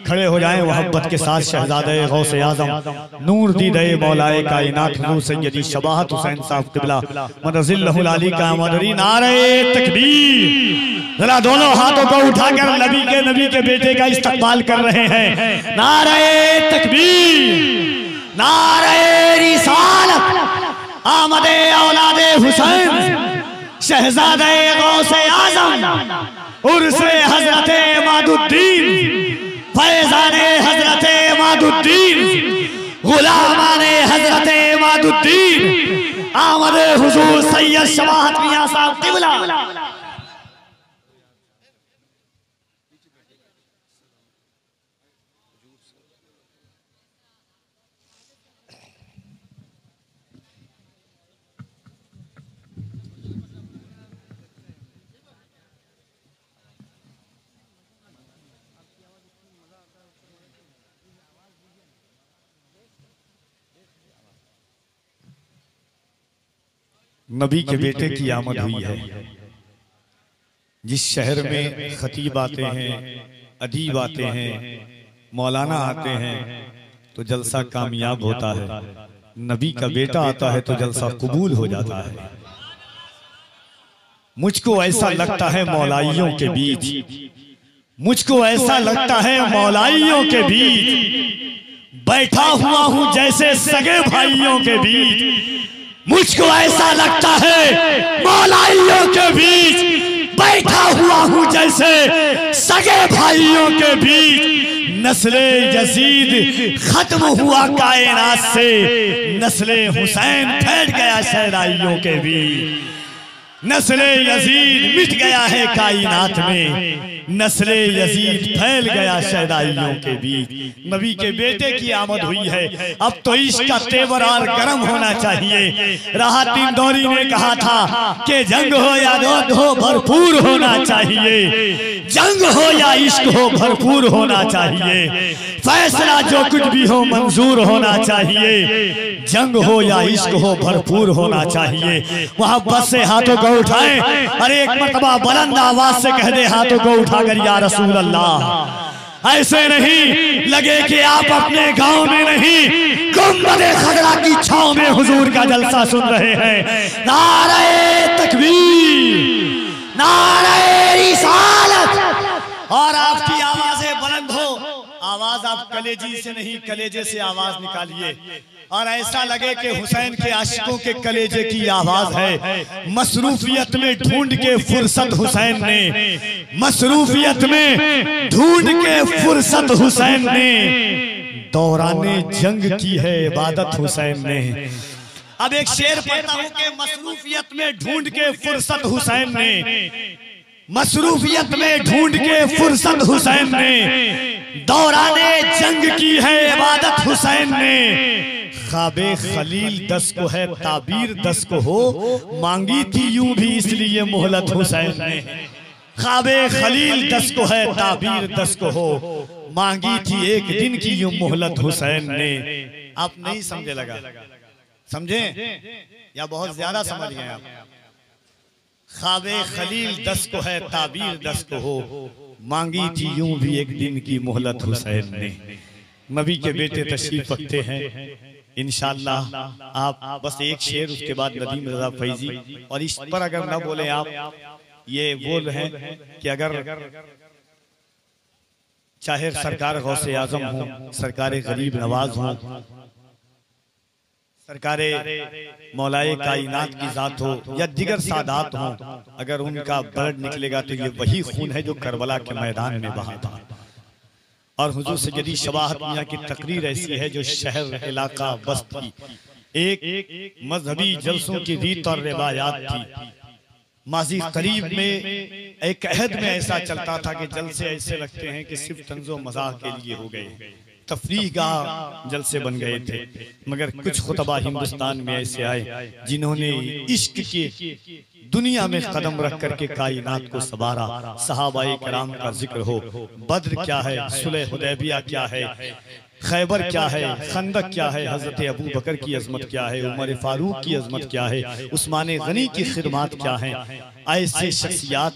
खड़े हो जाएं मोहब्बत के साथ शहजादे गौसे आजम नूर दीदे मौलाए कायनात हुजूर सैयदी शबाहत हुसैन साहब क़िबला मदज़िल्लहुल आली का मदरी नारे तकबीर। जरा दोनों हाथों को उठाकर नबी के बेटे का इस्तकबाल कर रहे हैं। नारे तकबीर, नारे रिसालत, आमदे औलादे हुसैन, शहजादे गौसे आजम, उर्से हजरते मादुद्दीन, फैजाने हजरते मादुद्दीन, गुलामाने हजरते मादुद्दीन, आमदे हुजूर सैयद शबाहत मियां साहब क़िबला। नबी के बेटे की आमद हुई है। जिस शहर में खतीब आते हैं, अदीब आते हैं, मौलाना आते हैं तो जलसा कामयाब होता है। नबी का बेटा आता है तो जलसा कबूल हो जाता है। मुझको ऐसा लगता है मौलाइयों के बीच, मुझको ऐसा लगता है मौलाइयों के बीच बैठा हुआ हूं जैसे सगे भाइयों के बीच। मुझको ऐसा लगता है मौलाइयों के बीच बैठा हुआ हूं जैसे सगे भाइयों के बीच। नस्ले यजीद खत्म हुआ कायनात से, नस्ले हुसैन फैल गया शहदाइयों के बीच। नस्ले यजीद मिट गया है कायनात में, नस्ले यजीद फैल गया शहदाइयों के बीच। नबी के बेटे की आमद हुई है। अब तो इश्क का तेवर और गर्म होना चाहिए। राहत इंदौरी ने कहा था कि जंग हो या रोद हो भरपूर होना चाहिए, जंग हो या इश्क हो भरपूर होना चाहिए। फैसला जो कुछ भी हो मंजूर होना चाहिए, जंग हो या इश्क हो भरपूर होना चाहिए। मोहब्बत से हाथों को उठाएं और एक मर्तबा बुलंद आवाज से कह दे हाथों को उठाकर या रसूल अल्लाह। ऐसे नहीं लगे कि आप अपने गांव में नहीं, गुंबदे खदरा की छांव में हुजूर का जलसा सुन रहे हैं। नारे तकबीर, नारे रिसालत, और आपकी आवाजें बुलंद हो। आवाज आप कलेजी से नहीं, कलेजे से आवाज निकालिए और ऐसा लगे कि हुसैन के आशिकों के कलेजे की आवाज है। मसरूफियत में ढूंढ के फुर्सत हुसैन ने, मसरूफियत में ढूंढ के फुर्सत हुसैन ने, दौराने जंग की है इबादत हुसैन ने। अब एक शेर पढ़ता हूं कि मसरूफियत में ढूंढ के फुर्सत हुसैन ने, मसरूफियत में ढूंढ के फुर्सत हुसैन ने, दौराने जंग की है इबादत हुसैन ने। ख्वाबे खलील 10 को है ताबीर 10 को हो, मांगी थी यूं भी इसलिए मोहलत हुसैन ने। ख्वाबे खलील 10 को है ताबीर 10 को हो, मांगी थी एक दिन की यूं मोहलत हुसैन ने। आप नहीं समझे लगा, समझे या बहुत ज्यादा समझ गए आप? ख्वाबे खलील 10 को है ताबीर 10 को हो, मांगी थी यूं भी एक दिन की मोहलत हुसैन ने। नबी के बेटे तशरीफ रखते हैं इंशाअल्लाह। आप बस एक शेर, उसके बाद नदीम रजा फैजी, और इस पर अगर ना बोले आप, ये बोल हैं कि अगर चाहे सरकार गौसे आजम हो, सरकार गरीब नवाज हो, सरकारे मौलाए कायनात की जात हो या दिगर सादात हो, अगर उनका ब्लड निकलेगा तो ये वही खून है जो करबला के मैदान में बहा था। और हुजूर सैयदी शबाहत मियां की तकरीर ऐसी है जो शहर, इलाका, बस्ती, एक मजहबी जलसों की रीत और रिवायात थी। माजी करीब में एक अहद में ऐसा चलता था कि जलसे ऐसे लगते हैं कि सिर्फ तंजो मजाक के लिए हो गए, तफरीह गाह जलसे बन गए थे। मगर कुछ खुतबा हिंदुस्तान में ऐसे आए जिन्होंने इश्क के दुनिया में कदम रख करके कायनात को संवारा। सहाबाए कराम का जिक्र हो, बद्र क्या है, सुलह हुदैबिया क्या है, खैबर क्या है, खंदक क्या है, हजरत अबू बकर की अजमत क्या है, उमर फारूक की अजमत क्या है, उस्मान गनी की खिदमत क्या है। ऐसे शख्सियात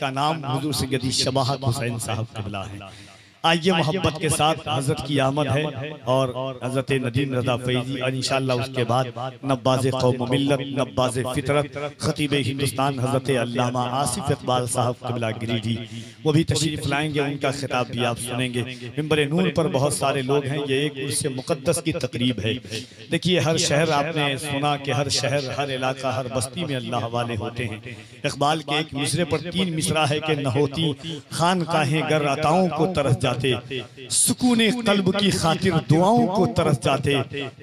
का नाम हुजूर सैयदी शबाहत हुसैन साहब क़िबला है। आइए मोहब्बत के साथ हजरत की आमद है और हजरत नदीम रजा फैजी और इंशाअल्लाह उसके बाद नब्बाज़े कौम मिल्लत नब्बाज़े फितरत खतीब हिंदुस्तान हजरत अल्लामा आसिफ इकबाल साहब क़िबला गिरिधी वो भी तशरीफ़ लाएंगे। उनका खिताब भी आप सुनेंगे। मिंबर नूर पर बहुत सारे लोग हैं। ये एक उससे मुक़द्दस की तकरीब है। देखिए हर शहर आपने सुना कि हर शहर हर इलाका हर बस्ती में अल्लाह वाले होते हैं। इकबाल के एक मिसरे पर 3 मिसरा है कि न होती खानकाहें गर अताओं को तरस जाते, सुकूने कल्ब की खातिर दुआओं को तरस जाते,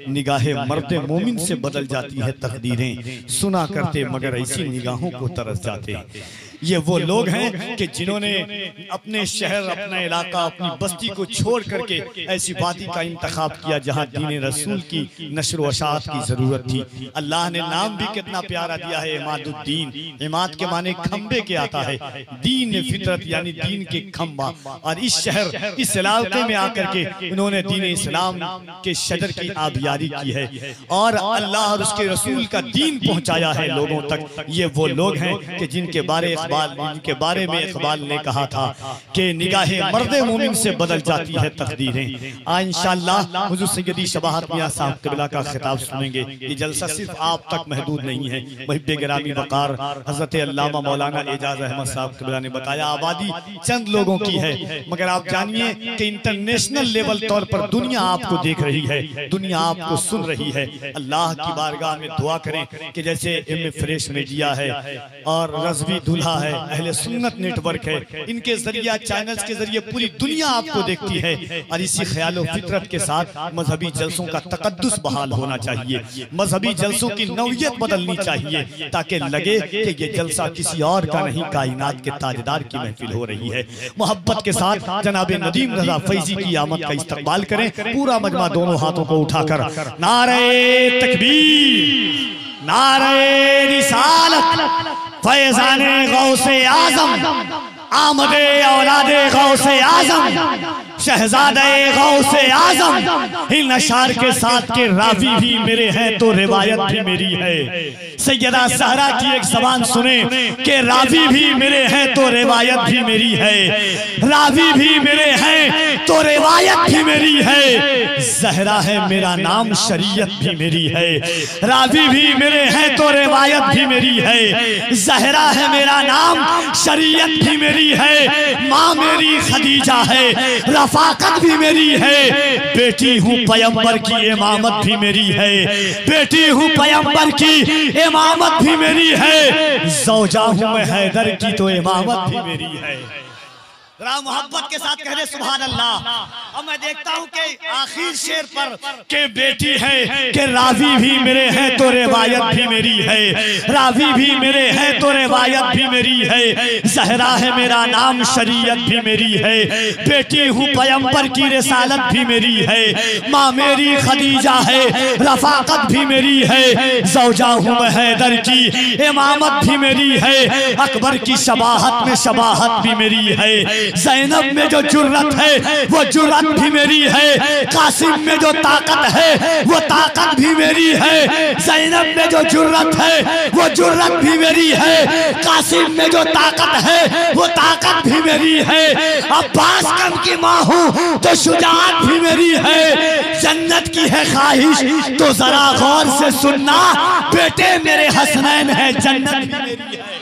निगाहे मर्दे मोमिन से बदल जाती है तकदीरें, सुना करते मगर ऐसी निगाहों को तरस जाते। ये वो लोग हैं कि जिन्होंने अपने शहर अपना इलाका अपनी बस्ती को छोड़ करके ऐसी वादी का इंतखाब किया जहां दीन रसूल की नशर व अशाअत की जरूरत थी। अल्लाह ने नाम भी कितना प्यारा दिया है, इमादुद्दीन। इमाद के माने खंबे के आता है, दीन फितरत यानी दीन के खंबा। और इस शहर इस इलाके में आकर के उन्होंने दीन इस्लाम के शजर की आबियारी की है और अल्लाह और उसके रसूल का दीन पहुंचाया है लोगों तक। ये वो लोग हैं कि जिनके बारे में इकबाल ने कहा था कि निगाहे मर्दे मोमिन से बदल जाती है तकदीरें। इंशाअल्लाह हुजूर सैयदी शबाहत मियां साहब क़िबला का खिताब सुनेंगे। ये जलसा सिर्फ आप तक महदूद नहीं है। मुहिब्बे गिरामी वक़ार हजरत अल्लामा मौलाना एजाज अहमद साहब क़िबला ने बताया आबादी चंद लोगों की है, मगर आप जानिए कि इंटरनेशनल लेवल तौर पर दुनिया आपको देख रही है, दुनिया आपको सुन रही है। अल्लाह की बारगाह में दुआ करें कि जैसे एम फ्रेश मीडिया है और रज़वी दुल्हा है, अहले सुन्नत नेटवर्क है, इनके जरिए चैनल्स के जरिए पूरी दुनिया आपको देखती है। और इसी ख्याल फितरत के साथ मजहबी जलसों का तकद्दुस बहाल होना चाहिए, मजहबी जलसों की नौयत बदलनी चाहिए ताकि लगे कि ये जलसा किसी और का नहीं, कायनात के ताजदार की महफिल हो रही है। मोहब्बत के साथ जनाब नदीम रजा फैजी की आमद का इस्तकबाल करें। पूरा मजमा दोनों हाथों को उठाकर नारे तकबीर, नारे रिसालत, फैज़ाने गौसे आज़म, आमदे औलादे गौसे आज़म, शहजादे गौसे आज़म। इन अशार के साथ के रावी भी मेरे हैं तो रिवायत भी मेरी है। सैयदा सहरा की एक ज़बान सुने कि रावी भी मेरे हैं तो रिवायत भी मेरी है, रावी भी मेरे हैं तो रिवायत भी मेरी है। ज़हरा है मेरा नाम, शरीयत भी मेरी है, रावी भी मेरे हैं तो रिवायत भी मेरी है। ज़हरा है मेरा नाम, शरीयत भी मेरी है, माँ मेरी खदीजा है, रफाकत भी मेरी है। बेटी हूँ पैगंबर की, इमामत भी मेरी है, बेटी हूँ पैगंबर की, इमामत भी मेरी है। ज़ौजा हूँ मैं हैदर की तो इमामत भी मेरी है। जरा मोहब्बत के साथ कह रहे सुभान अल्लाह। और मैं देखता हूँ कि आखिर शेर पर के बेटी है कि रावी भी मेरे हैं तो रिवायत भी मेरी है, रावी भी मेरे हैं तो रिवायत भी मेरी है। ज़हरा है मेरा नाम, शरीयत भी मेरी है, बेटी हूँ पैगंबर की, रिसालत भी मेरी है, माँ मेरी खदीजा है, रफाकत भी मेरी है। ज़ौजा हूँ मैं हैदर की, इमामत भी मेरी है। अकबर की शबाहत में शबाहत भी मेरी है, ज़ैनब में जो जुर्रत है वो जुर्रत भी मेरी है, कासिम में जो ताकत है वो ताकत भी मेरी है। ज़ैनब में जो जुर्रत है वो जुर्रत भी मेरी है, कासिम में जो ताकत है वो ताकत भी मेरी है। अब्बास कम की माँ हूँ तो शुजाअत भी मेरी है। जन्नत की है ख्वाहिश तो जरा गौर से सुनना, बेटे मेरे हसनैन है, जन्नत भी मेरी है।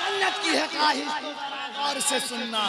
जन्नत की है ख्वाहिश और से सुनना।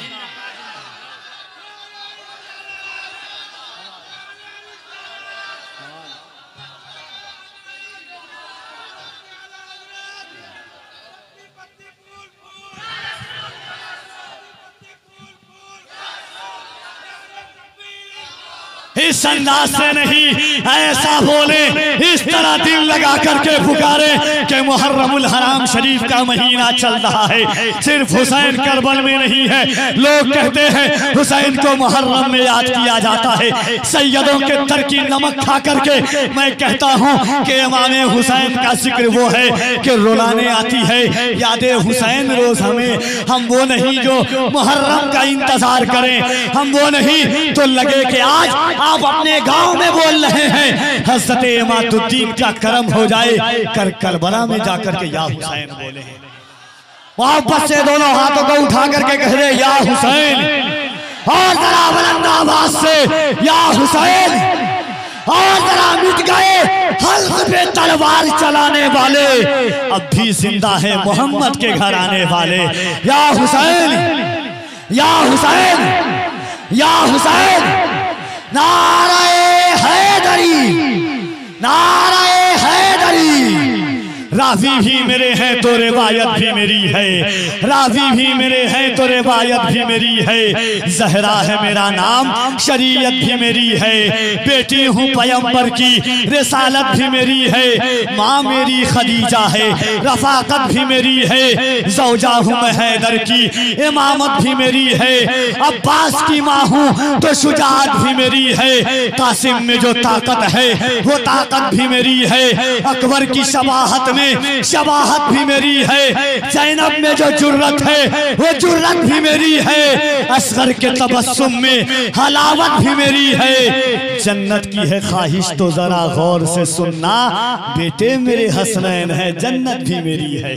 इस अंदाज से नहीं, ऐसा बोले, इस तरह दिल लगा करके पुकारे कि मुहर्रमुल हराम शरीफ का महीना चल रहा है। सिर्फ हुसैन करबल में नहीं है, लोग कहते हैं हुसैन को मुहर्रम में याद किया जाता है। सैयदों के तर की नमक खा करके मैं कहता हूँ कि इमाम हुसैन का जिक्र वो है कि रुलाने आती है याद हुसैन रोज हमें। हम वो नहीं जो मुहर्रम का इंतजार करें, हम वो नहीं तो लगे कि आज आप अपने गांव में बोल रहे हैं हज़रत इमादुद्दीन का करम हो जाए, कर करबला में जाकर के या हुसैन बोले हैं। मोहब्बत से दोनों हाथों को उठा करके कह रहे या हुसैन, और जरा बुलंद आवाज से या हुसैन, और जरा मिट गए हल्क पे तलवार चलाने वाले, अब भी जिंदा है मोहम्मद के घर आने वाले। या हुसैन, या हुसैन, या हुसैन, नारे हैदरी, नारे हैदरी। रावी भी मेरे हैं तो रिवायत भी मेरी है, रावी भी मेरे हैं तो रिवायत भी मेरी है। जहरा है मेरा नाम, शरीयत भी मेरी है। बेटी हूँ पैगंबर की, रिसालत भी मेरी है। माँ मेरी खदीजा है, रफाकत भी मेरी है। जौजा हूँ मैं हैदर की, इमामत भी मेरी है। अब्बास की माँ हूँ तो शुजाअत भी मेरी है। कासिम में जो ताकत है वो ताकत भी मेरी है। अकबर की शबाहत में शबाहत भी मेरी है। ज़ैनब में जो जुर्रत है वो जुर्रत भी मेरी है। असगर के तबस्सुम में हलावत भी मेरी है। जन्नत की है ख्वाहिश तो जरा गौर से सुनना, बेटे मेरे हसनैन है, जन्नत भी मेरी है।